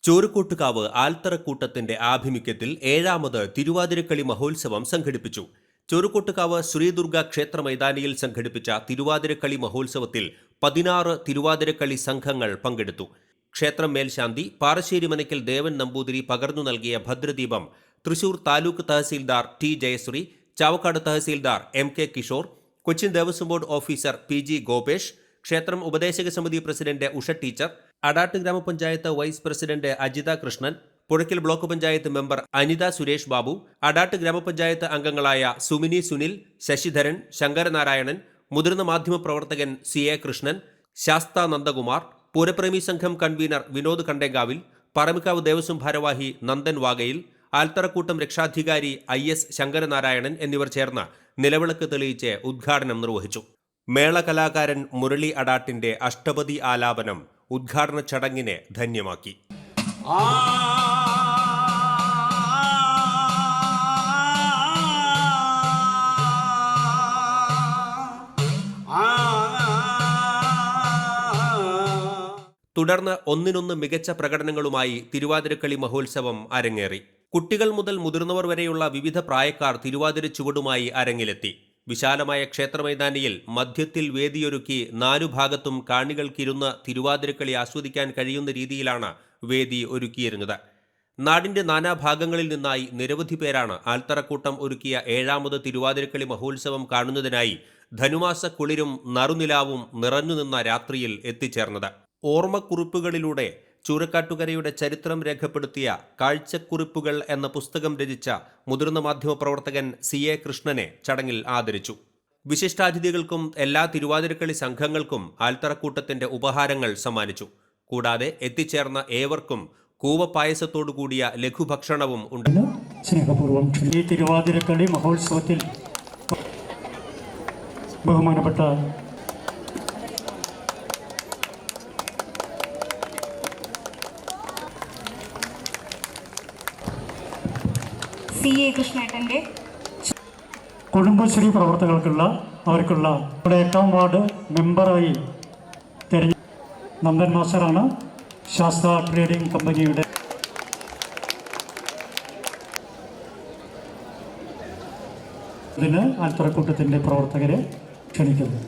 ചോറുകൂട്ടുകാവ് ആൽത്തറക്കൂട്ടത്തിന്റെ ആഭിമുഖ്യത്തിൽ 7ാമത് തിരുവാതിരക്കളി മഹോത്സവം സംഘടിപ്പിച്ചു. ചോറുകൂട്ടുകാവ് ശ്രീദുർഗ ക്ഷേത്ര മൈതാനിയിൽ സംഘടിപ്പിച്ച തിരുവാതിരക്കളി മഹോത്സവത്തിൽ 16 തിരുവാതിരക്കളി സംഘങ്ങൾ പങ്കെടുത്തു. ക്ഷേത്രം മേൽശാന്തി പാറശ്ശേരി മനയ്ക്കൽ ദേവൻ നമ്പൂതിരി പകർന്നു നൽകിയ ഭദ്രദീപം Thrissur taluk tahsildar T Jayashree, Chavakkad tahsildar M K Kishore, Cochin Devaswom board officer P G Gopesh, ക്ഷേത്രം ഉപദേശക സമിതി president Usha teacher, Adat grama panchayat vice president Ajitha Krishnan, Puzhakkal block panchayat member Anitha Suresh Babu, Adat grama panchayat അംഗങ്ങളായ സുമിനി സുനിൽ, ശശിധരൻ, ശങ്കരനാരായണൻ, മുതിർന്ന മാധ്യമപ്രവർത്തകൻ സി എ കൃഷ്ണൻ, ശാസ്ത നന്ദകുമാർ, പൂരപ്രേമി സംഘം കൺവീനർ വിനോദ് കണ്ടേങ്കാവിൽ, പറമിക്കാവ് ദേവസ്വം ഭാരവാഹി നന്ദൻ വാഗയിൽ, ആൽത്തറക്കൂട്ടം രക്ഷാധികാരി IS ശങ്കരനാരായണൻ എന്നിവർ ചേർന്ന് നിലവിളക്ക് തെളിയിച്ച് ഉദ്ഘാടനം നിർവഹിച്ചു. മേള കലാകാരൻ മുരളി അടാട്ടിന്റെ അഷ്ടപതി ആലാപനം ഉദ്ഘാടന ചടങ്ങിനെ ധന്യമാക്കി. തുടർന്ന് ഒന്നിനൊന്ന് മികച്ച പ്രകടനങ്ങളുമായി തിരുവാതിരക്കളി മഹോത്സവം അരങ്ങേറി. കുട്ടികൾ മുതൽ മുതിർന്നവർ വരെയുള്ള വിവിധ പ്രായക്കാർ തിരുവാതിര ചുവടുമായി അരങ്ങിലെത്തി. വിശാലമായ ക്ഷേത്രമൈതാനിയിൽ മധ്യത്തിൽ വേദിയൊരുക്കി 4 ഭാഗത്തും കാണികൾക്കിരുന്ന് തിരുവാതിരക്കളി ആസ്വദിക്കാൻ കഴിയുന്ന രീതിയിലാണ് വേദി ഒരുക്കിയിരുന്നത്. നാടിന്റെ നാനാഭാഗങ്ങളിൽ നിന്നായി നിരവധി പേരാണ് ആൽത്തറക്കൂട്ടം ഒരുക്കിയ 7ാമത് തിരുവാതിരക്കളി മഹോത്സവം കാണുന്നതിനായി ധനുമാസ കുളിരും നറുനിലാവും നിറഞ്ഞുനിന്ന രാത്രിയിൽ എത്തിച്ചേർന്നത്. ഓർമ്മക്കുറിപ്പുകളിലൂടെ ചൂരക്കാട്ടുകരയുടെ ചരിത്രം രേഖപ്പെടുത്തിയ കാഴ്ചക്കുറിപ്പുകൾ എന്ന പുസ്തകം രചിച്ച മുതിർന്ന മാധ്യമപ്രവർത്തകൻ സി എ കൃഷ്ണനെ ചടങ്ങിൽ ആദരിച്ചു. വിശിഷ്ടാതിഥികൾക്കും എല്ലാ തിരുവാതിരക്കളി സംഘങ്ങൾക്കും ആൽത്തറക്കൂട്ടത്തിന്റെ ഉപഹാരങ്ങൾ സമ്മാനിച്ചു. കൂടാതെ എത്തിച്ചേർന്ന ഏവർക്കും കൂവപ്പായസത്തോടുകൂടിയ ലഘുഭക്ഷണവും ഉണ്ട്. സ്നേഹപൂർവ്വം ഈ തിരുവാതിരക്കളി മഹോത്സവത്തിൽ ബഹുമാനപ്പെട്ട സി എ കൃഷ്ണേട്ടൻ്റെ കുടുംബശ്രീ പ്രവർത്തകർക്കുള്ള അവർക്കുള്ള 8ാം വാർഡ് മെമ്പറായി നന്ദൻ മാസ്റ്ററാണ്. ശാസ്ത്ര ട്രേഡിംഗ് കമ്പനിയുടെ ഇതിന് ആൽത്തറക്കൂട്ടത്തിൻ്റെ പ്രവർത്തകരെ ക്ഷണിക്കുന്നു.